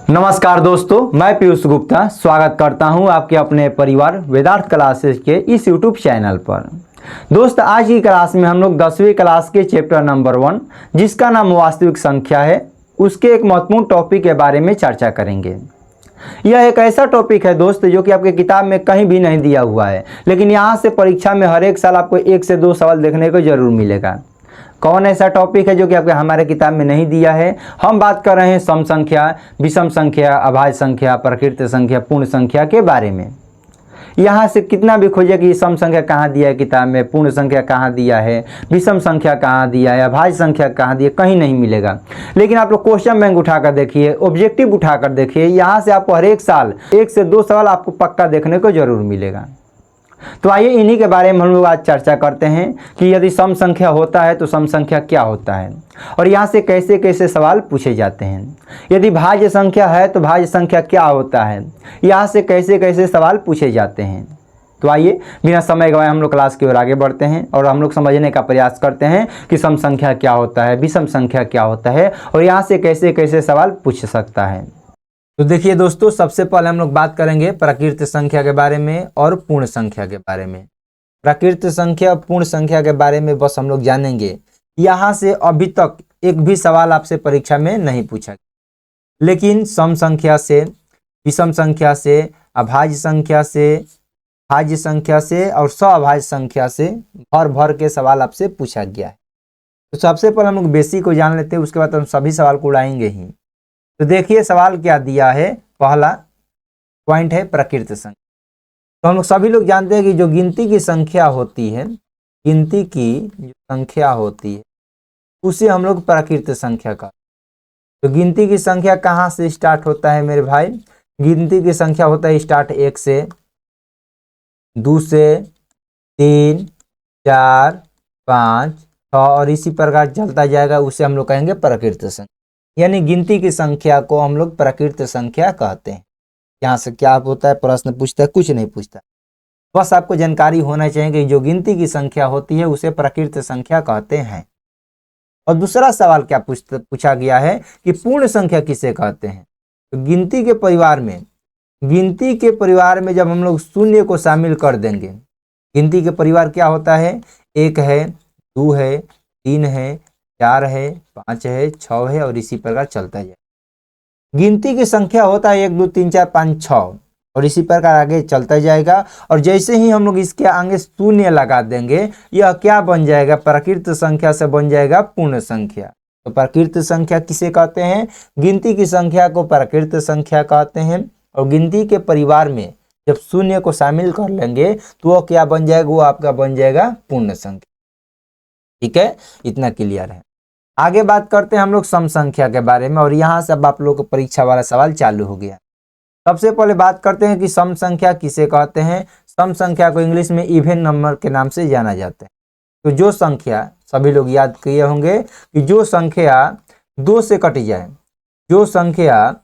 नमस्कार दोस्तों, मैं पीयूष गुप्ता स्वागत करता हूं आपके अपने परिवार वेदार्थ क्लासेस के इस यूट्यूब चैनल पर। दोस्त, आज की क्लास में हम लोग 10वीं क्लास के चैप्टर नंबर 1 जिसका नाम वास्तविक संख्या है, उसके एक महत्वपूर्ण टॉपिक के बारे में चर्चा करेंगे। यह एक ऐसा टॉपिक है दोस्त जो कि आपके किताब में कहीं भी नहीं दिया हुआ है, लेकिन यहाँ से परीक्षा में हर एक साल आपको 1 से 2 सवाल देखने को जरूर मिलेगा। कौन ऐसा टॉपिक है जो कि आपके हमारे किताब में नहीं दिया है? हम बात कर रहे हैं सम संख्या, विषम संख्या, अभाज्य संख्या, प्रकृति संख्या, पूर्ण संख्या के बारे में। यहाँ से कितना भी खोजे कि सम संख्या कहाँ दिया है किताब में, पूर्ण संख्या कहाँ दिया है, विषम संख्या कहाँ दिया है, अभाज्य संख्या कहाँ दिया है, कहीं नहीं मिलेगा। लेकिन आप लोग क्वेश्चन बैंक उठाकर देखिए, ऑब्जेक्टिव उठाकर देखिए, यहाँ से आपको हर एक साल 1 से 2 सवाल आपको पक्का देखने को जरूर मिलेगा। तो आइए इन्हीं के बारे में हम लोग आज चर्चा करते हैं कि यदि सम संख्या होता है तो सम संख्या क्या होता है और यहाँ से कैसे कैसे सवाल पूछे जाते हैं। यदि भाज्य संख्या है तो भाज्य संख्या क्या होता है, यहाँ से कैसे कैसे सवाल पूछे जाते हैं। तो आइए बिना समय गवाए हम लोग क्लास की ओर आगे बढ़ते हैं और हम लोग समझने का प्रयास करते हैं कि सम संख्या क्या होता है, विषम संख्या क्या होता है और यहाँ से कैसे कैसे सवाल पूछ सकता है। तो देखिए दोस्तों, सबसे पहले हम लोग बात करेंगे प्राकृत संख्या के बारे में और पूर्ण संख्या के बारे में। प्राकृत संख्या और पूर्ण संख्या के बारे में बस हम लोग जानेंगे। यहाँ से अभी तक एक भी सवाल आपसे परीक्षा में नहीं पूछा गया, लेकिन सम संख्या से, विषम संख्या से, अभाज्य संख्या से, भाज्य संख्या से और सअभाज्य संख्या से भर भर के सवाल आपसे पूछा गया है। तो सबसे पहले हम लोग बेसिक को जान लेते हैं, उसके बाद हम सभी सवाल को उड़ाएंगे ही। तो देखिए सवाल क्या दिया है। पहला पॉइंट है प्राकृत संख्या। तो हम लोग सभी लोग जानते हैं कि जो गिनती की संख्या होती है, गिनती की जो संख्या होती है उसे हम लोग प्राकृत संख्या का। तो गिनती की संख्या कहाँ से स्टार्ट होता है मेरे भाई? गिनती की संख्या होता है स्टार्ट 1 से, 2 से, 3, 4, 5, 6 और इसी प्रकार चलता जाएगा, उसे हम लोग कहेंगे प्राकृत संख्या। यानी गिनती की संख्या को हम लोग प्राकृत संख्या कहते हैं। यहाँ से क्या होता है, प्रश्न पूछता है? कुछ नहीं पूछता, बस आपको जानकारी होना चाहिए कि जो गिनती की संख्या होती है उसे प्राकृत संख्या कहते हैं। और दूसरा सवाल क्या पूछा गया है कि पूर्ण संख्या किसे कहते हैं? तो गिनती के परिवार में जब हम लोग शून्य को शामिल कर देंगे, गिनती के परिवार क्या होता है? 1 है, 2 है, 3 है, 4 है, 5 है, 6 है और इसी प्रकार चलता जाए। गिनती की संख्या होता है 1 2 3 4 5 6 और इसी प्रकार आगे चलता जाएगा। और जैसे ही हम लोग इसके आगे शून्य लगा देंगे, यह क्या बन जाएगा? प्राकृत संख्या से बन जाएगा पूर्ण संख्या। तो प्राकृत संख्या किसे कहते हैं? गिनती की संख्या को प्राकृत संख्या कहते हैं। और गिनती के परिवार में जब शून्य को शामिल कर लेंगे तो वह क्या बन जाएगा? वो आपका बन जाएगा पूर्ण संख्या। ठीक है, इतना क्लियर है। आगे बात करते हैं हम लोग सम संख्या के बारे में और यहाँ से अब आप लोग को परीक्षा वाला सवाल चालू हो गया। सबसे पहले बात करते हैं कि सम संख्या किसे कहते हैं। सम संख्या को इंग्लिश में इवन नंबर के नाम से जाना जाता है। तो जो संख्या, सभी लोग याद किए होंगे कि जो संख्या 2 से कट जाए, जो संख्या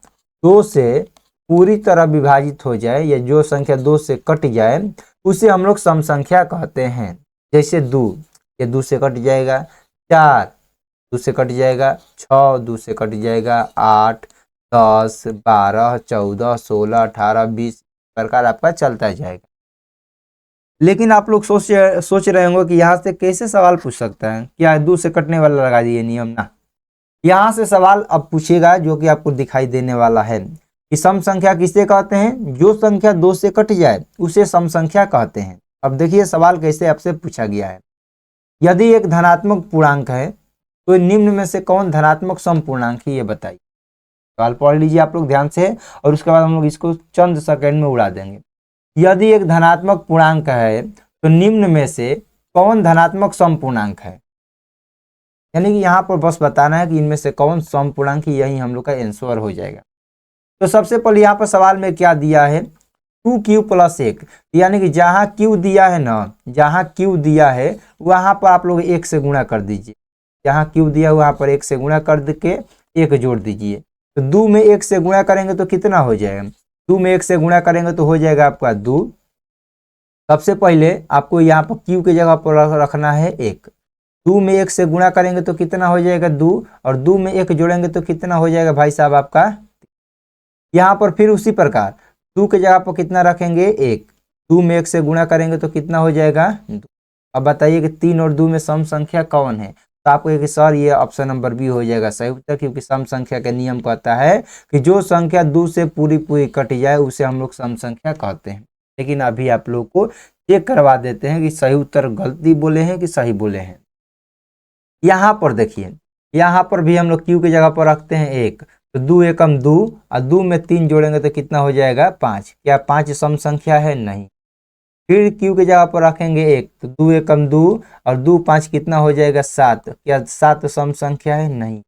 2 से पूरी तरह विभाजित हो जाए या जो संख्या 2 से कट जाए उसे हम लोग सम संख्या कहते हैं। जैसे 2, ये 2 से कट जाएगा, 4 2 से कट जाएगा, 6 2 से कट जाएगा, 8 10 12 14 16 18 20 प्रकार आपका चलता जाएगा। लेकिन आप लोग सोच रहे होंगे कि यहाँ से कैसे सवाल पूछ सकता है, क्या 2 से कटने वाला लगा दिए नियम? ना, यहाँ से सवाल अब पूछेगा जो कि आपको दिखाई देने वाला है कि सम संख्या किसे कहते हैं? जो संख्या 2 से कट जाए उसे सम संख्या कहते हैं। अब देखिए सवाल कैसे आपसे पूछा गया है। यदि एक धनात्मक पूर्णांक है तो निम्न में से कौन धनात्मक सम पूर्णांक है, ये बताइए। सवाल पढ़ लीजिए आप लोग ध्यान से और उसके बाद हम लोग इसको चंद सेकंड में उड़ा देंगे। यदि एक धनात्मक पूर्णांक है तो निम्न में से कौन धनात्मक सम पूर्णांक है? यानी कि यहाँ पर बस बताना है कि इनमें से कौन सम पूर्णांक है, यही हम लोग का आंसर हो जाएगा। तो सबसे पहले यहाँ पर सवाल में क्या दिया है? 2q + 1, यानी कि जहाँ q दिया है ना, जहाँ q दिया है वहाँ पर आप लोग 1 से गुणा कर दीजिए। जहाँ q दिया है वहाँ पर 1 से गुणा कर के 1 जोड़ दीजिए। तो 2 में 1 से गुणा करेंगे तो कितना हो जाएगा? 2 में 1 से गुणा करेंगे तो हो जाएगा आपका 2। सबसे पहले आपको यहाँ पर q की जगह पर रखना है 1। 2 में 1 से गुणा करेंगे तो कितना हो जाएगा? 2 और 2 में 1 जोड़ेंगे तो कितना हो जाएगा भाई साहब आपका? यहाँ पर फिर उसी प्रकार 2 के जगह पर कितना रखेंगे 1, 2 में 1 से गुणा करेंगे तो कितना हो जाएगा 2। अब बताइए कि 3 और 2 में सम संख्या कौन है, तो आपको एक सर ये ऑप्शन नंबर बी हो जाएगा सही उत्तर, क्योंकि सम संख्या का नियम कहता है कि जो संख्या 2 से पूरी पूरी कट जाए उसे हम लोग सम संख्या कहते हैं। लेकिन अभी आप लोग को चेक करवा देते हैं कि सही उत्तर गलती बोले हैं कि सही बोले हैं। यहाँ पर देखिए, यहाँ पर भी हम लोग क्यू की जगह पर रखते हैं 1, तो 2 एकम 2 और 2 में 3 जोड़ेंगे तो कितना हो जाएगा 5। क्या 5 सम संख्या है? नहीं। फिर क्यू की जगह पर रखेंगे 1, तो 2 एकम 2 और 2 5 कितना हो जाएगा 7। क्या 7 सम संख्या है? नहीं।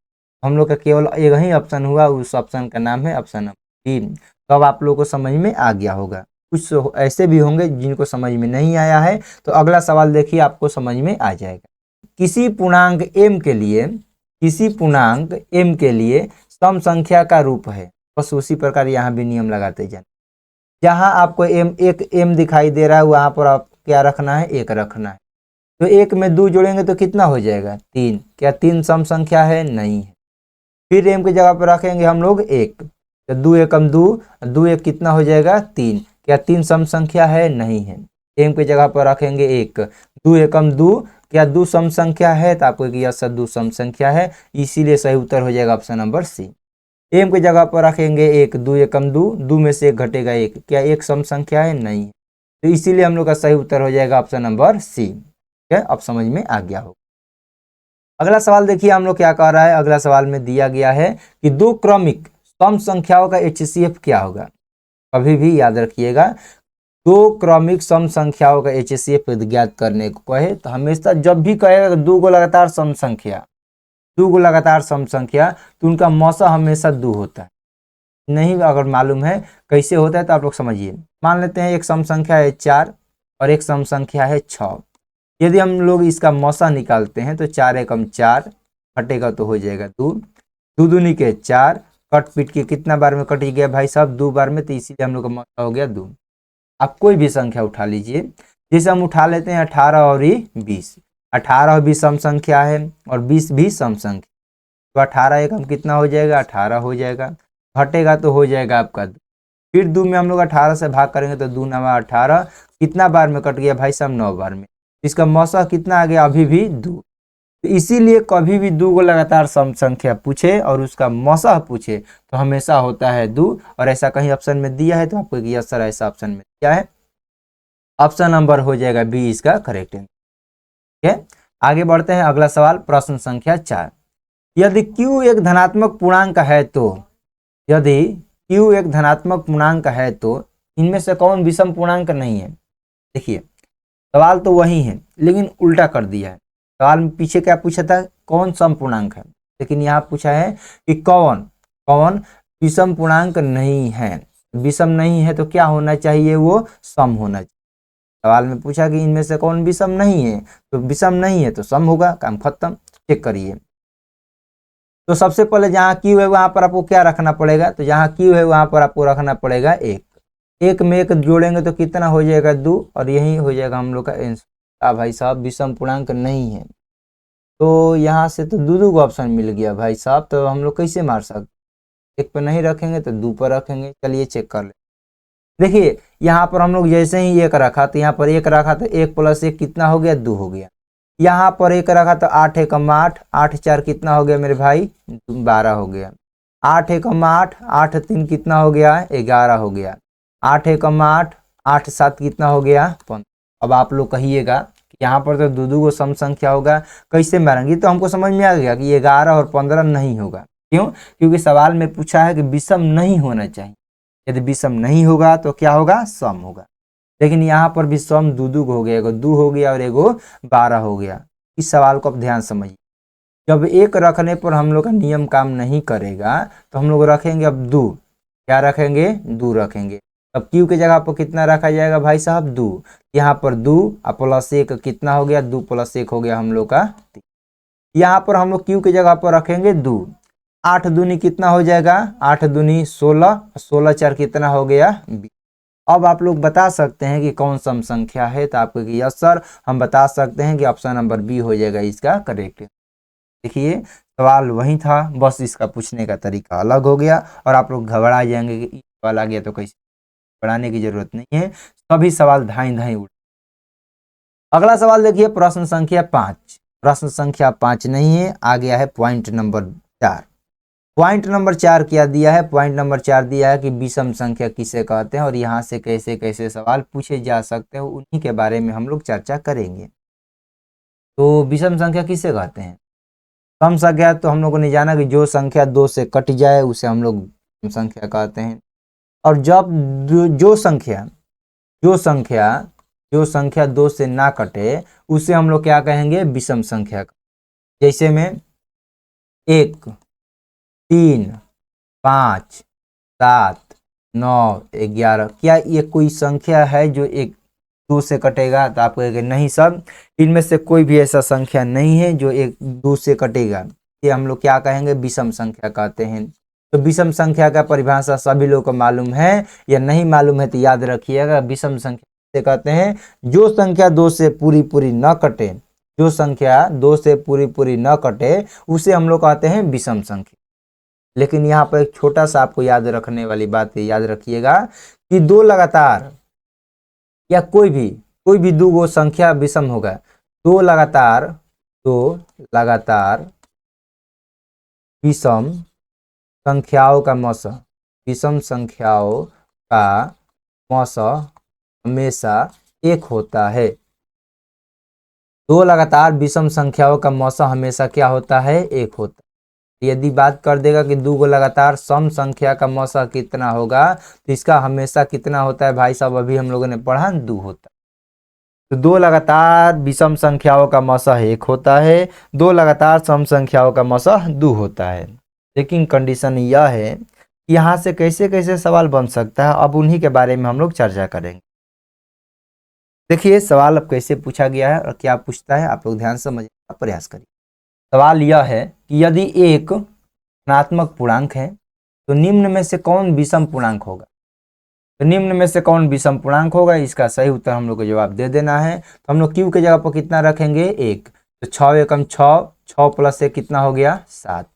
हम लोग का केवल एक ही ऑप्शन हुआ, उस ऑप्शन का नाम है ऑप्शन नंबर 3। तो अब आप लोगों को समझ में आ गया होगा। कुछ ऐसे भी होंगे जिनको समझ में नहीं आया है, तो अगला सवाल देखिए आपको समझ में आ जाएगा। किसी पूर्णांक m के लिए सम संख्या का रूप है, बस उसी प्रकार यहाँ भी नियम लगाते जाए। जहाँ आपको एक m दिखाई दे रहा है वहां पर आप क्या रखना है 1 रखना है। तो 1 में 2 जोड़ेंगे तो कितना हो जाएगा 3। क्या 3 सम संख्या है? नहीं है। फिर m की जगह पर रखेंगे हम लोग 1, तो 2 एकम 2, 2 1 कितना हो जाएगा 3। क्या 3 सम संख्या है? नहीं है। m की जगह पर रखेंगे 1, 2 एकम 2, क्या 2 सम संख्या है? तो आपको यस 2 सम संख्या है, इसीलिए सही उत्तर हो जाएगा ऑप्शन नंबर सी। m की जगह पर रखेंगे 1, 2 एकम 2, 2 में से 1 घटेगा 1। क्या 1 सम संख्या है? नहीं। तो इसीलिए हम लोग का सही उत्तर हो जाएगा ऑप्शन नंबर सी। ठीक है, अब समझ में आ गया होगा। अगला सवाल देखिए हम लोग क्या कह रहा है। अगला सवाल में दिया गया है कि 2 क्रमिक सम संख्याओं का HCF क्या होगा। कभी भी याद रखिएगा, 2 क्रमिक सम संख्याओं का HCF ज्ञात करने को कहे तो हमेशा जब भी कहेगा 2 को लगातार सम संख्या, 2 को लगातार सम संख्या, तो उनका मौसा हमेशा 2 होता है। नहीं अगर मालूम है कैसे होता है तो आप लोग समझिए। मान लेते हैं एक सम संख्या है 4 और एक सम संख्या है 6। यदि हम लोग इसका मौसा निकालते हैं तो 4 एकम 4 कटेगा तो हो जाएगा 2, 2 दूनी के 4, कट पीट के कितना बार में कट गया भाई साहब 2 बार में, तो इसीलिए हम लोग का मौसा हो गया 2। आप कोई भी संख्या उठा लीजिए, जैसे हम उठा लेते हैं 18 और 20, 18 भी सम संख्या है और 20 भी सम संख्या, तो 18 एकम कितना हो जाएगा 18 हो जाएगा, घटेगा तो हो जाएगा आपका 2। फिर 2 में हम लोग 18 से भाग करेंगे तो 2 9 18, कितना बार में कट गया भाई साहब 9 बार में, इसका मौसा कितना आ गया अभी भी 2। तो इसीलिए कभी भी 2 को लगातार सम संख्या पूछे और उसका मौसा पूछे तो हमेशा होता है 2। और ऐसा कहीं ऑप्शन में दिया है तो आपको यस सर ऐसा ऑप्शन में क्या है, ऑप्शन नंबर हो जाएगा बी इसका करेक्ट है। ठीक है, आगे बढ़ते हैं। अगला सवाल प्रश्न संख्या 4। यदि q एक धनात्मक पूर्णांक है तो, यदि q एक धनात्मक पूर्णांक है तो इनमें से कौन विषम पूर्णांक नहीं है। देखिए सवाल तो वही है लेकिन उल्टा कर दिया है। सवाल में पीछे क्या पूछा था, कौन सम पूर्णांक है, लेकिन यहाँ पूछा है कि कौन विषम पूर्णांक नहीं है। विषम नहीं है तो क्या होना चाहिए, वो सम होना चाहिए। सवाल में पूछा कि इनमें से कौन विषम नहीं है, तो विषम नहीं है तो सम होगा, काम खत्म। चेक करिए। तो सबसे पहले जहाँ q है वहां पर आपको क्या रखना पड़ेगा, तो जहाँ q है वहां पर आपको रखना पड़ेगा 1, 1 में 1 जोड़ेंगे तो कितना हो जाएगा 2, और यही हो जाएगा हम लोग का आंसर। भाई साहब विषम पूर्णांक नहीं है, तो यहाँ से तो 2 का ऑप्शन मिल गया भाई साहब, तो हम लोग कैसे मार सकते, 1 पर नहीं रखेंगे तो 2 पर रखेंगे। चलिए चेक कर ले। देखिए यहाँ पर हम लोग जैसे ही 1 रखा तो यहाँ पर 1 रखा तो 1 + 1 कितना हो गया 2 हो गया। यहाँ पर 1 रखा तो 8 एकम 8, 8 4 कितना हो गया मेरे भाई 12 हो गया। 8 एकम 8, 8 3 कितना हो गया 11 हो गया। 8 एकम 8, 8 7 कितना हो गया 15। अब आप लोग कहिएगा कि यहाँ पर तो 2 को सम संख्या होगा, कैसे मारेंगे, तो हमको समझ में आ गया कि 11 और 15 नहीं होगा। क्यों, क्योंकि सवाल में पूछा है कि विषम नहीं होना चाहिए। यदि विषम नहीं होगा तो क्या होगा, सम होगा। लेकिन यहाँ पर भी सम 2 हो गया, 2 हो गया और एगो 12 हो गया। इस सवाल को आप ध्यान समझिए। जब 1 रखने पर हम लोग का नियम काम नहीं करेगा तो हम लोग रखेंगे अब 2, क्या रखेंगे 2 रखेंगे। अब q की जगह पर कितना रखा जाएगा भाई साहब 2, यहाँ पर 2 और +1 कितना हो गया 2 + 1 हो गया हम लोग का 3। यहाँ पर हम लोग q की जगह पर रखेंगे 2, 8 दूनी कितना हो जाएगा 8 दूनी 16, 16 4 कितना हो गया 20। अब आप लोग बता सकते हैं कि कौन सम संख्या है, तो आपको यस सर हम बता सकते हैं कि ऑप्शन नंबर बी हो जाएगा इसका करेक्ट। देखिए सवाल वही था, बस इसका पूछने का तरीका अलग हो गया और आप लोग घबरा जाएंगे कि सवाल आ गया तो कैसे। घबराने की जरूरत नहीं है, सभी सवाल धाई धाई उड़। अगला सवाल देखिए, प्रश्न संख्या 5। प्रश्न संख्या 5 नहीं है, आ गया है पॉइंट नंबर 4। पॉइंट नंबर 4 क्या दिया है? पॉइंट नंबर 4 दिया है कि विषम संख्या किसे कहते हैं और यहाँ से कैसे कैसे सवाल पूछे जा सकते हैं, उन्हीं के बारे में हम लोग चर्चा करेंगे। तो विषम संख्या किसे कहते हैं? सम संख्या तो हम लोगों ने जाना कि जो संख्या 2 से कट जाए उसे हम लोग सम संख्या कहते हैं। और जब जो संख्या जो संख्या जो संख्या 2 से ना कटे उसे हम लोग क्या कहेंगे? विषम संख्या। जैसे में 1, 3, 5, 7, 9, 11, क्या ये कोई संख्या है जो 2 से कटेगा? तो आप कहेंगे नहीं सर, इनमें से कोई भी ऐसा संख्या नहीं है जो 2 से कटेगा। ये हम लोग क्या कहेंगे? विषम संख्या कहते हैं। तो विषम संख्या का परिभाषा सभी लोगों को मालूम है या नहीं मालूम है? तो याद रखिएगा, विषम संख्या से कहते हैं जो संख्या 2 से पूरी पूरी न कटे, जो संख्या 2 से पूरी पूरी न कटे उसे हम लोग कहते हैं विषम संख्या। लेकिन यहाँ पर एक छोटा सा आपको याद रखने वाली बात याद रखिएगा कि 2 लगातार या कोई भी दो गो संख्या विषम होगा। 2 लगातार विषम संख्याओं का मौसा, विषम संख्याओं का मौसा हमेशा 1 होता है। 2 लगातार विषम संख्याओं का मौसा हमेशा क्या होता है? 1 होता है। यदि बात कर देगा कि 2 को लगातार सम संख्या का मौसा कितना होगा, तो इसका हमेशा कितना होता है भाई साहब? अभी हम लोगों ने पढ़ा 2 होता है। तो 2 लगातार विषम संख्याओं का मौसा 1 होता है, 2 लगातार सम संख्याओं का मौसा 2 होता है। लेकिन कंडीशन यह है कि यहाँ से कैसे कैसे सवाल बन सकता है, अब उन्हीं के बारे में हम लोग चर्चा करेंगे। देखिए सवाल अब कैसे पूछा गया है और क्या पूछता है, आप लोग ध्यान से समझने का प्रयास करिए। सवाल यह है कि यदि एक धनात्मक पूर्णांक है तो निम्न में से कौन विषम पूर्णांक होगा? तो निम्न में से कौन विषम पूर्णांक होगा, इसका सही उत्तर हम लोग को जवाब दे देना है। तो हम लोग क्यू के जगह पर कितना रखेंगे? 1। तो 6 एकम 6, 6 प्लस 1 कितना हो गया? 7।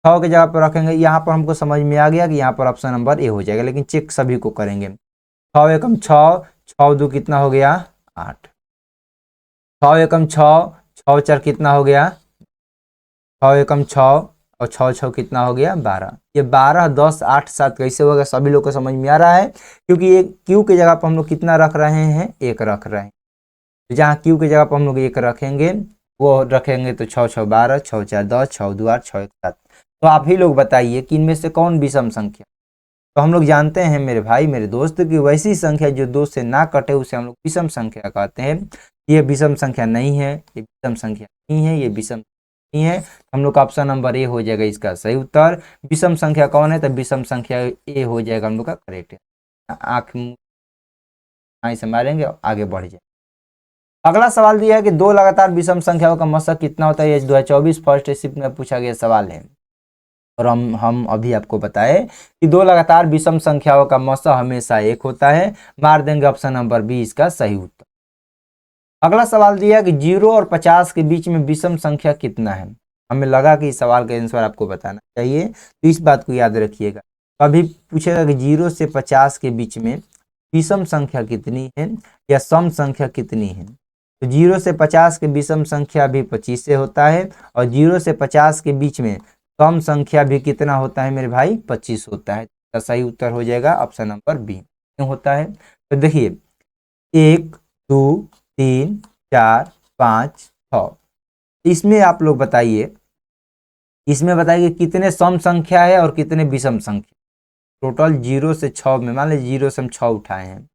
6 के जगह पर रखेंगे। यहाँ पर हमको समझ में आ गया कि यहाँ पर ऑप्शन नंबर ए हो जाएगा, लेकिन चेक सभी को करेंगे। 6 एकम 6, 6 2 कितना हो गया? 8। 6 एकम 6, 6 4 कितना हो गया? 6 एकम 6 और 6 6 कितना हो गया? 12। ये 12, 10, 8, 7 कैसे होगा? सभी लोग को समझ में आ रहा है, क्योंकि एक क्यू के जगह पर हम लोग कितना रख रहे हैं? 1 रख रहे हैं। तो जहाँ क्यू के जगह पर हम लोग 1 रखेंगे वो रखेंगे तो 6 6 12, 6 4 10, 6 2 8, 6 1 7। तो आप ही लोग बताइए कि इनमें से कौन विषम संख्या? तो हम लोग जानते हैं मेरे भाई मेरे दोस्त की वैसी संख्या जो 2 से ना कटे उसे हम लोग विषम संख्या कहते हैं। ये विषम संख्या नहीं है, ये विषम संख्या नहीं है, ये विषम नहीं है। हम लोग का ऑप्शन नंबर ए हो जाएगा इसका सही उत्तर। विषम संख्या कौन है? तो विषम संख्या ए हो जाएगा हम लोग का करेक्ट। आंख से मारेंगे आगे बढ़ जाए। अगला सवाल दिया है कि 2 लगातार विषम संख्याओं का मौसा कितना होता है? ये 2024 फर्स्ट शिफ्ट में पूछा गया सवाल है और हम अभी आपको बताए कि 2 लगातार विषम संख्याओं का मौसा हमेशा 1 होता है। मार देंगे ऑप्शन नंबर बी इसका सही उत्तर। अगला सवाल दिया है कि 0 और 50 के बीच में विषम संख्या कितना है? हमें लगा कि इस सवाल का आंसर आपको बताना चाहिए, तो इस बात को याद रखिएगा। कभी पूछेगा कि 0 से 50 के बीच में विषम संख्या कितनी है या सम संख्या कितनी है? तो 0 से 50 के विषम संख्या भी 25 से होता है और 0 से 50 के बीच में सम संख्या भी कितना होता है मेरे भाई? 25 होता है। तो सही उत्तर हो जाएगा ऑप्शन नंबर बी। क्यों होता है? तो देखिए 1 2 3 4 5 6, इसमें आप लोग बताइए, इसमें बताइए कितने सम संख्या है और कितने विषम संख्या। टोटल 0 से 6 में मान लीजिए 0 से हम 6 उठाए हैं।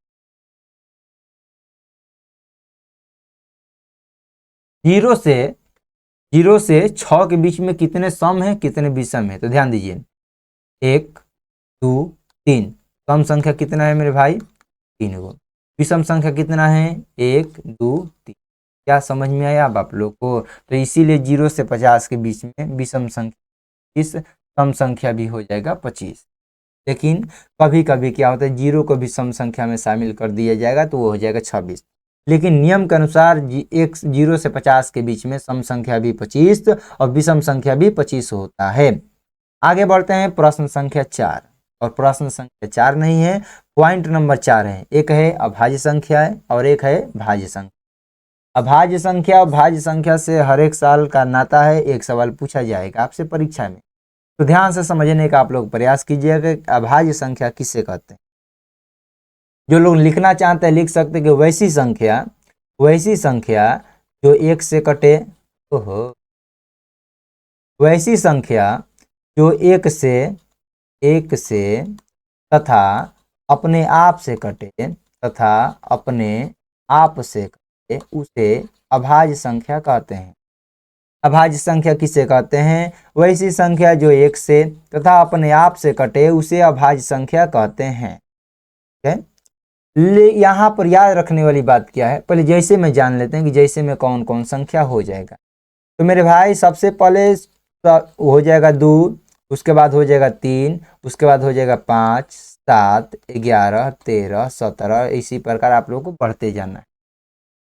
0 से 6 के बीच में कितने सम है कितने विषम है? तो ध्यान दीजिए 1 2 3, सम संख्या कितना है मेरे भाई? 3 गो। विषम संख्या कितना है? 1 2 3। क्या समझ में आया अब आप लोग को? तो इसीलिए 0 से 50 के बीच में विषम संख्या, इस सम संख्या भी हो जाएगा 25। लेकिन कभी कभी क्या होता है 0 को भी सम संख्या में शामिल कर दिया जाएगा तो वो हो जाएगा 26। लेकिन नियम के अनुसार एक 0 से 50 के बीच में सम संख्या भी 25 और विषम संख्या भी 25 होता है। आगे बढ़ते हैं प्रश्न संख्या 4, और प्रश्न संख्या 4 नहीं है, पॉइंट नंबर 4 है। एक है अभाज्य संख्या है और एक है भाज्य संख्या। अभाज्य संख्या और भाज्य संख्या से हर एक साल का नाता है, एक सवाल पूछा जाएगा आपसे परीक्षा में, तो ध्यान से समझने का आप लोग प्रयास कीजिएगा कि अभाज्य संख्या किसे कहते हैं। जो लोग लिखना चाहते हैं लिख सकते हैं कि वैसी संख्या जो एक से कटे, ओहो, वैसी संख्या जो एक से तथा अपने आप से कटे उसे अभाज्य संख्या कहते हैं। अभाज्य संख्या किसे कहते हैं? वैसी संख्या जो एक से तथा अपने आप से कटे उसे अभाज्य संख्या कहते हैं। यहाँ पर याद रखने वाली बात क्या है, पहले जैसे में जान लेते हैं कि जैसे में कौन कौन संख्या हो जाएगा। तो मेरे भाई सबसे पहले हो जाएगा 2, उसके बाद हो जाएगा 3, उसके बाद हो जाएगा 5, 7, 11, 13, 17, इसी प्रकार आप लोगों को बढ़ते जाना है।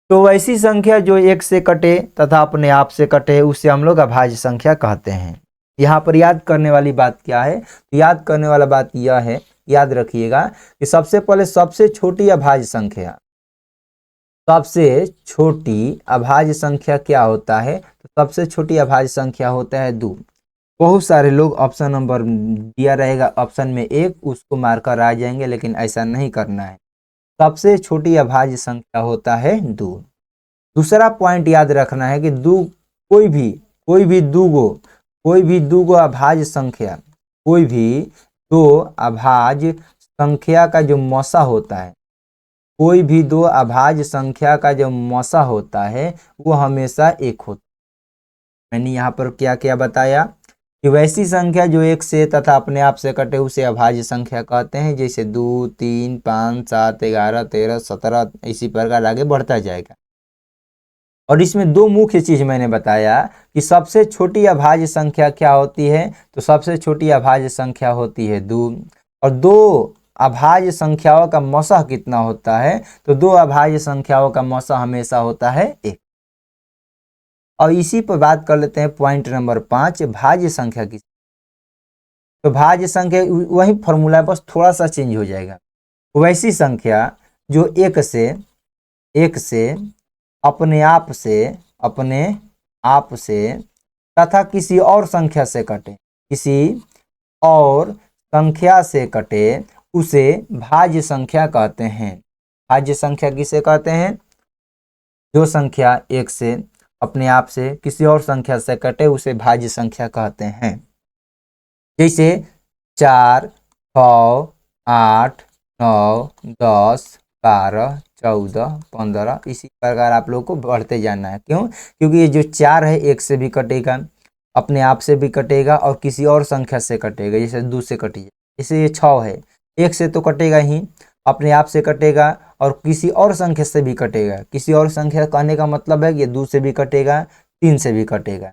तो वैसी संख्या जो एक से कटे तथा अपने आप से कटे उसे हम लोग अभाज्य संख्या कहते हैं। यहाँ पर याद करने वाली बात क्या है? तो याद करने वाला बात यह है, याद रखिएगा कि सबसे पहले सबसे छोटी अभाज्य संख्या, सबसे छोटी अभाज्य संख्या क्या होता है? तो सबसे छोटी अभाज्य संख्या होता है 2। बहुत सारे लोग ऑप्शन नंबर दिया रहेगा ऑप्शन में 1, उसको मारकर आ जाएंगे, लेकिन ऐसा नहीं करना है। सबसे छोटी अभाज्य संख्या होता है 2। दूसरा पॉइंट याद रखना है कि कोई भी दो अभाज्य संख्या, कोई भी दो अभाज्य संख्या का जो मौसा होता है, कोई भी दो अभाज्य संख्या का जो मौसा होता है वो हमेशा 1 होता है। मैंने यहाँ पर क्या क्या बताया कि वैसी संख्या जो एक से तथा अपने आप से कटे उसे अभाज्य संख्या कहते हैं, जैसे 2, 3, 5, 7, 11, 13, 17, इसी प्रकार आगे बढ़ता जाएगा। और इसमें 2 मुख्य चीज मैंने बताया कि सबसे छोटी अभाज्य संख्या क्या होती है, तो सबसे छोटी अभाज्य संख्या होती है 2, और 2 अभाज्य संख्याओं का मौसा कितना होता है, तो 2 अभाज्य संख्याओं का मौसा हमेशा होता है 1। और इसी पर बात कर लेते हैं पॉइंट नंबर 5, भाज्य संख्या की। तो भाज्य संख्या वही फॉर्मूला है, बस थोड़ा सा चेंज हो जाएगा। वैसी संख्या जो एक से अपने आप से तथा किसी और संख्या से कटे उसे भाज्य संख्या कहते हैं। भाज्य संख्या किसे कहते हैं? जो संख्या एक से अपने आप से किसी और संख्या से कटे उसे भाज्य संख्या कहते हैं। जैसे 4, 6, 8, 9, 10, 12, 14, 15, इसी प्रकार आप लोग को बढ़ते जाना है। क्यों? क्योंकि ये जो 4 है एक से भी कटेगा, अपने आप से भी कटेगा और किसी और संख्या से कटेगा, जैसे 2 से कटेगा। जैसे ये 6 है, एक से तो कटेगा ही, अपने आप से कटेगा और किसी और संख्या से भी कटेगा। किसी और संख्या कहने का मतलब है कि 2 से भी कटेगा, 3 से भी कटेगा।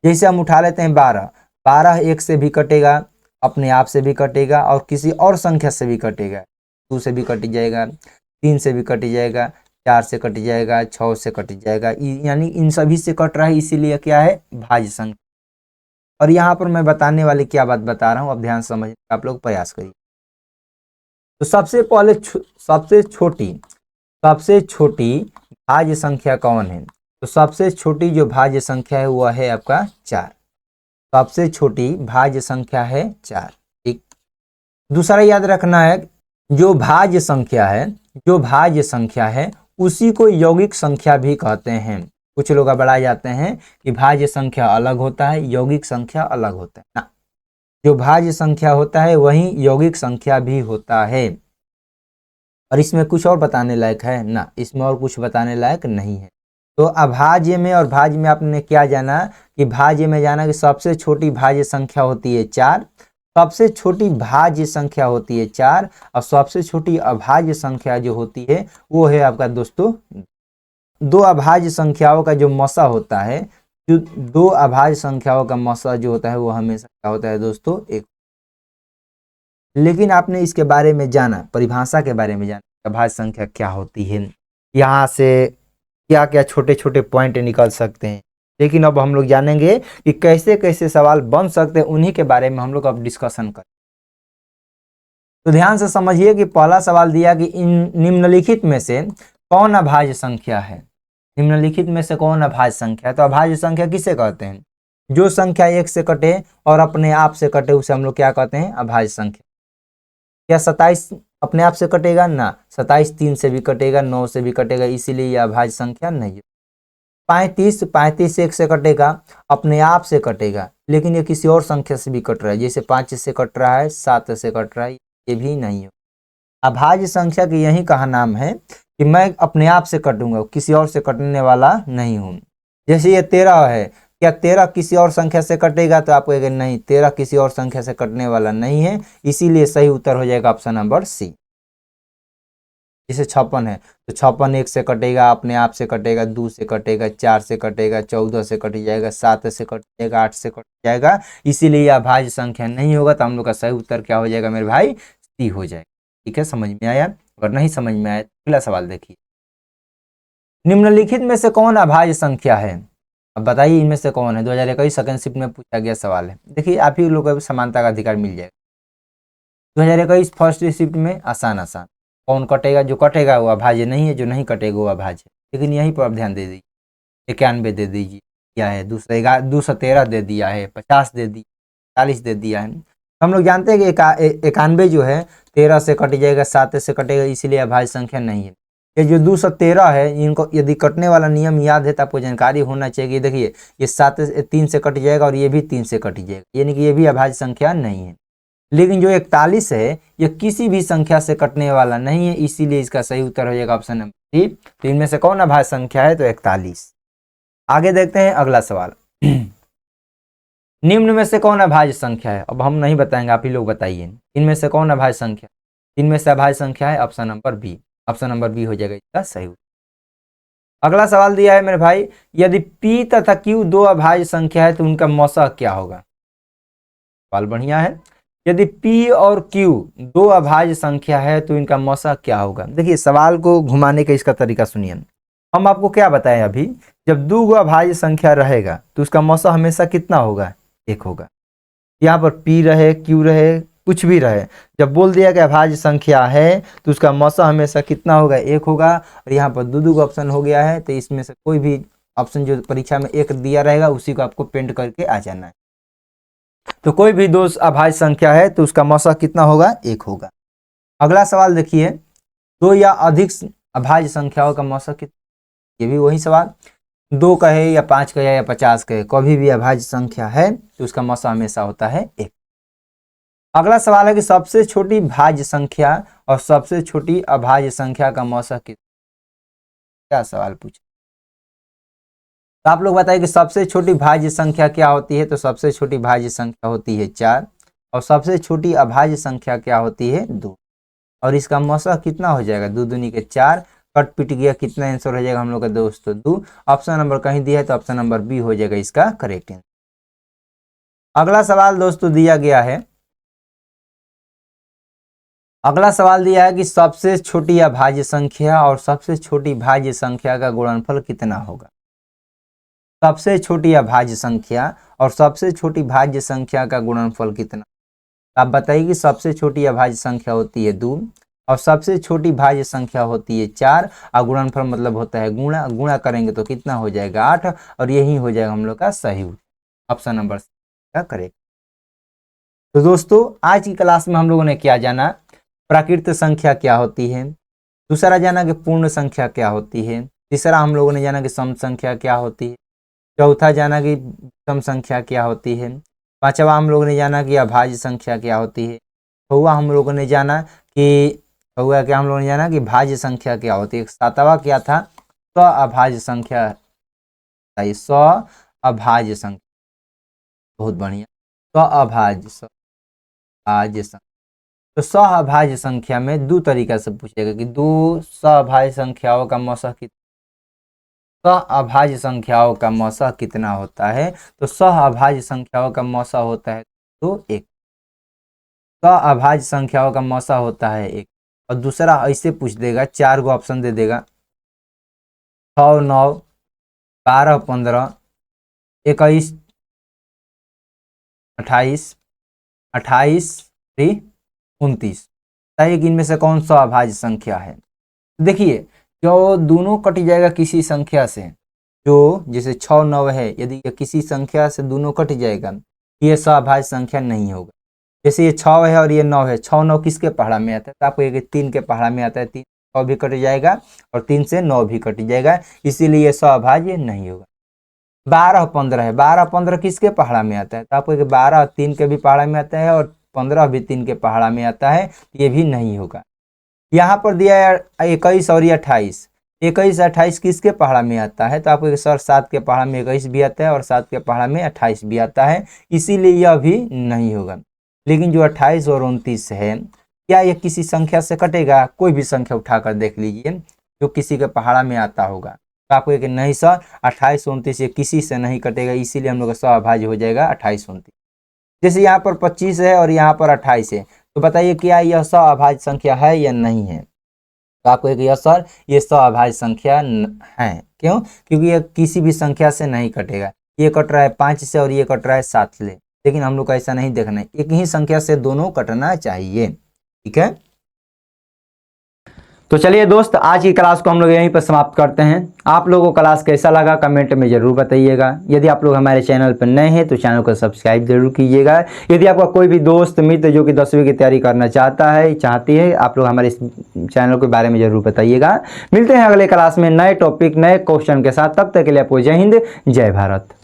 जैसे हम उठा लेते हैं 12 एक से भी कटेगा, अपने आप से भी कटेगा और किसी और संख्या से भी कटेगा। 2 से भी कट जाएगा, 3 से भी कट जाएगा, 4 से कट जाएगा, 6 से कट जाएगा, यानी इन सभी से कट रहा है, इसीलिए क्या है? भाज्य संख्या। और यहाँ पर मैं बताने वाली क्या बात बता रहा हूँ, अब ध्यान समझने का आप लोग प्रयास करिए। तो सबसे पहले सबसे छोटी भाज्य संख्या कौन है? तो सबसे छोटी जो भाज्य संख्या है वह है आपका 4। सबसे छोटी भाज्य संख्या है 4। ठीक। दूसरा याद रखना है, जो भाज्य संख्या है उसी को यौगिक संख्या भी कहते हैं। कुछ लोग घबरा जाते हैं कि भाज्य संख्या अलग होता है, यौगिक संख्या अलग होता है ना। जो भाज्य संख्या होता है वही यौगिक संख्या भी होता है। और इसमें कुछ और बताने लायक है ना? इसमें और कुछ बताने लायक नहीं है। तो अभाज्य में और भाज्य में आपने क्या जाना कि भाज्य में जाना कि सबसे छोटी भाज्य संख्या होती है 4, सबसे छोटी भाज्य संख्या होती है 4, और सबसे छोटी अभाज्य संख्या जो होती है वो है आपका दोस्तों 2 अभाज्य संख्याओं का जो मौसा होता है, जो 2 अभाज्य संख्याओं का मौसा जो होता है वो हमेशा क्या होता है दोस्तों? 1। लेकिन आपने इसके बारे में जाना, परिभाषा के बारे में जाना, अभाज्य संख्या क्या होती है, यहाँ से क्या क्या छोटे छोटे पॉइंट निकल सकते हैं। लेकिन अब हम लोग जानेंगे कि कैसे कैसे सवाल बन सकते हैं, उन्हीं के बारे में हम लोग अब डिस्कशन करें। तो ध्यान से समझिए कि पहला सवाल दिया कि इन निम्नलिखित में से कौन अभाज्य संख्या है। निम्नलिखित में से कौन अभाज्य संख्या है? तो अभाज्य संख्या किसे कहते हैं? जो संख्या एक से कटे और अपने आप से कटे उसे हम लोग क्या कहते हैं? अभाज्य संख्या। क्या 27 अपने आप से कटेगा? ना, 27 3 से भी कटेगा, 9 से भी कटेगा, इसीलिए यह अभाज्य संख्या नहीं है। 35 एक से कटेगा, अपने आप से कटेगा, लेकिन ये किसी और संख्या से भी कट रहा है, जैसे 5 से कट रहा है, 7 से कट रहा है, ये भी नहीं है। अभाज्य संख्या की यही कहा नाम है कि मैं अपने आप से कटूंगा, किसी और से कटने वाला नहीं हूं। जैसे ये 13 है, क्या 13 किसी और संख्या से कटेगा? तो आप कहेंगे नहीं, 13 किसी और संख्या से कटने वाला नहीं है, इसीलिए सही उत्तर हो जाएगा ऑप्शन नंबर सी। जैसे 56 है तो 56 एक से कटेगा, अपने आप से कटेगा, 2 से कटेगा, 4 से कटेगा, 14 से कट जाएगा, 7 से कट जाएगा, 8 से कट जाएगा, इसीलिए यह अभाज्य संख्या नहीं होगा। तो हम लोग का सही उत्तर क्या हो जाएगा मेरे भाई? सी हो जाएगा। ठीक है, समझ में आया? अगर नहीं समझ में आया तो अगला सवाल देखिए। निम्नलिखित में से कौन अभाज्य संख्या है? अब बताइए इनमें से कौन है। 2021 सेकंड शिफ्ट में पूछा गया सवाल है। देखिए आप ही लोगों को समानता का अधिकार मिल जाएगा। 2021 फर्स्ट शिफ्ट में आसान आसान कौन कटेगा? जो कटेगा वो अभाज्य नहीं है, जो नहीं कटेगा वो अभाज्य है। लेकिन यहीं पर आप ध्यान दे दीजिए, 91 दे दीजिए, क्या है 213 दे दिया है, 50 दे दिया, 40 दे दिया है। हम लोग जानते हैं कि 91 जो है 13 से कट जाएगा, 7 से कटेगा, इसीलिए अभाज्य संख्या नहीं है। ये जो 213 है, इनको यदि कटने वाला नियम याद है तो आपको जानकारी होना चाहिए कि देखिए ये 3 से कट जाएगा और ये भी 3 से कट जाएगा, यानी कि ये भी अभाज्य संख्या नहीं है। लेकिन जो 41 है ये किसी भी संख्या से कटने वाला नहीं है, इसीलिए इसका सही उत्तर हो जाएगा ऑप्शन नंबर सी। तो इनमें से कौन अभाज्य संख्या है? तो 41। आगे देखते हैं अगला सवाल। निम्न में से कौन अभाज्य संख्या है? अब हम नहीं बताएंगे, आप ही लोग बताइए। इनमें से कौन अभाज्य संख्या? इनमें से अभाज्य संख्या है option number B. Option number B हो जाएगा इसका सही उत्तर। अगला सवाल दिया है मेरे भाई, यदि p तथा q दो अभाज्य संख्या है तो उनका मौसा क्या होगा? सवाल बढ़िया है। यदि p और q दो अभाज्य संख्या है तो इनका मौसा क्या होगा? देखिए सवाल को घुमाने का इसका तरीका सुनिए। हम आपको क्या बताएं, अभी जब दो अभाज्य संख्या रहेगा तो उसका मौसा हमेशा कितना होगा? एक होगा। यहाँ पर p रहे, q रहे, कुछ भी रहे, जब बोल दिया कि अभाज्य संख्या है तो उसका मौसा हमेशा कितना होगा? एक होगा। और यहाँ पर दो ऑप्शन हो गया है, तो इसमें से कोई भी ऑप्शन जो परीक्षा में एक दिया रहेगा उसी को आपको पेंट करके आ जाना है। तो कोई भी दो अभाज्य संख्या है तो उसका मौसा कितना होगा? एक होगा। अगला सवाल देखिए, दो या अधिक अभाज्य संख्याओं का मौसा कितना? ये भी वही सवाल, 2 कहे या 5 कहे या 50 कहे, कभी भी अभाज्य संख्या है तो उसका मौसा हमेशा होता है एक। अगला सवाल है कि सबसे छोटी भाज्य संख्या और सबसे छोटी अभाज्य संख्या का मौसा कितना? क्या सवाल पूछा? तो आप लोग बताइए कि सबसे छोटी भाज्य संख्या क्या होती है? तो सबसे छोटी भाज्य संख्या होती है 4 और सबसे छोटी अभाज्य संख्या क्या होती है? 2। और इसका मौसा कितना हो जाएगा? 2 दूनी के 4, कट पिट गया, कितना आंसर हो जाएगा हम लोग का दोस्तों? 2। ऑप्शन नंबर कहीं दिया है तो ऑप्शन नंबर बी हो जाएगा इसका करेक्ट आंसर। अगला सवाल दोस्तों दिया गया है, अगला सवाल दिया है कि सबसे छोटी अभाज्य संख्या और सबसे छोटी भाज्य संख्या का गुणनफल कितना होगा? सबसे छोटी अभाज्य संख्या और सबसे छोटी भाज्य संख्या का गुणनफल कितना? आप बताइए कि सबसे छोटी अभाज्य संख्या होती है 2 और सबसे छोटी भाज्य संख्या होती है 4 और गुणनफल मतलब होता है गुणा, गुणा करेंगे तो कितना हो जाएगा? 8। और यही हो जाएगा हम लोग का सही उत्तर, ऑप्शन नंबर का करेक्ट। तो दोस्तों आज की क्लास में हम लोगों ने क्या जाना? प्राकृत संख्या क्या होती है, दूसरा जाना कि पूर्ण संख्या क्या होती है, तीसरा हम लोगों ने जाना कि सम संख्या क्या होती है, चौथा जाना कि सम संख्या क्या होती है, पांचवा हम लोगों ने जाना कि अभाज्य संख्या क्या होती है, छठवां हम लोगों ने जाना कि भाज्य संख्या क्या होती है, सातवां क्या था? स्व अभाज्य संख्या, स्व अभाज्य संख्या। बहुत बढ़िया, स्व अभाज्य संख्या। तो सहअभाज्य संख्या में दो तरीका से पूछेगा कि दो सहअभाज्य संख्याओं का मौसा कितना, सहअभाज्य संख्याओं का मौसा कितना होता है? तो सहअभाज्य संख्याओं का मौसा होता है तो 1। सहअभाज्य संख्याओं का मौसा होता है 1। और दूसरा ऐसे पूछ देगा, 4 गो ऑप्शन दे देगा, 6 9 12 15 21 28 28 29। बताइए कि इनमें से कौन सा अभाज्य संख्या है। देखिए जो दोनों कट जाएगा किसी संख्या से, जो जैसे 6 9 है, यदि ये किसी संख्या से दोनों कट जाएगा ये सअभाज्य संख्या नहीं होगा। जैसे ये 6 है और ये 9 है, 6 9 किसके पहाड़ा में आता है, तो आपको एक 3 के पहाड़ा में आता है, 3 6 भी कट जाएगा और 3 से 9 भी कट जाएगा, इसीलिए ये सअभाज्य नहीं होगा। 12 15 है, 12 15 किसके पहाड़ा में आता है, तो आपको 12 3 के भी पहाड़ा में आता है और 15 भी 3 के पहाड़ा में आता है, ये भी नहीं होगा। यहाँ पर दिया है 21 और 28, 21 28 किसके पहाड़ा में आता है, तो आपको सर 7 के पहाड़ा में 21 भी आता है और 7 के पहाड़ा में 28 भी आता है, इसीलिए यह भी नहीं होगा। लेकिन जो 28 और 29 है, क्या यह किसी संख्या से कटेगा, कोई भी संख्या उठाकर देख लीजिए जो किसी के पहाड़ा में आता होगा, तो आपको एक नहीं सर 28 29 ये किसी से नहीं कटेगा, इसीलिए हम लोग का सअभाज्य हो जाएगा 28 29। जैसे यहाँ पर 25 है और यहाँ पर 28 है, तो बताइए क्या यह सअभाज्य संख्या है या नहीं है, तो आपको एक यह सर ये सअभाज्य संख्या है। क्यों, क्योंकि ये किसी भी संख्या से नहीं कटेगा। ये कट रहा है 5 से और ये कट रहा है 7 से, लेकिन हम लोग को ऐसा नहीं देखना है, एक ही संख्या से दोनों कटना चाहिए। ठीक है, तो चलिए दोस्त आज की क्लास को हम लोग यहीं पर समाप्त करते हैं। आप लोगों को क्लास कैसा लगा कमेंट में ज़रूर बताइएगा। यदि आप लोग हमारे चैनल पर नए हैं तो चैनल को सब्सक्राइब जरूर कीजिएगा। यदि आपका कोई भी दोस्त मित्र जो कि 10वीं की तैयारी करना चाहती है, आप लोग हमारे इस चैनल के बारे में ज़रूर बताइएगा। मिलते हैं अगले क्लास में नए टॉपिक नए क्वेश्चन के साथ, तब तक के लिए आपको जय हिंद जय भारत।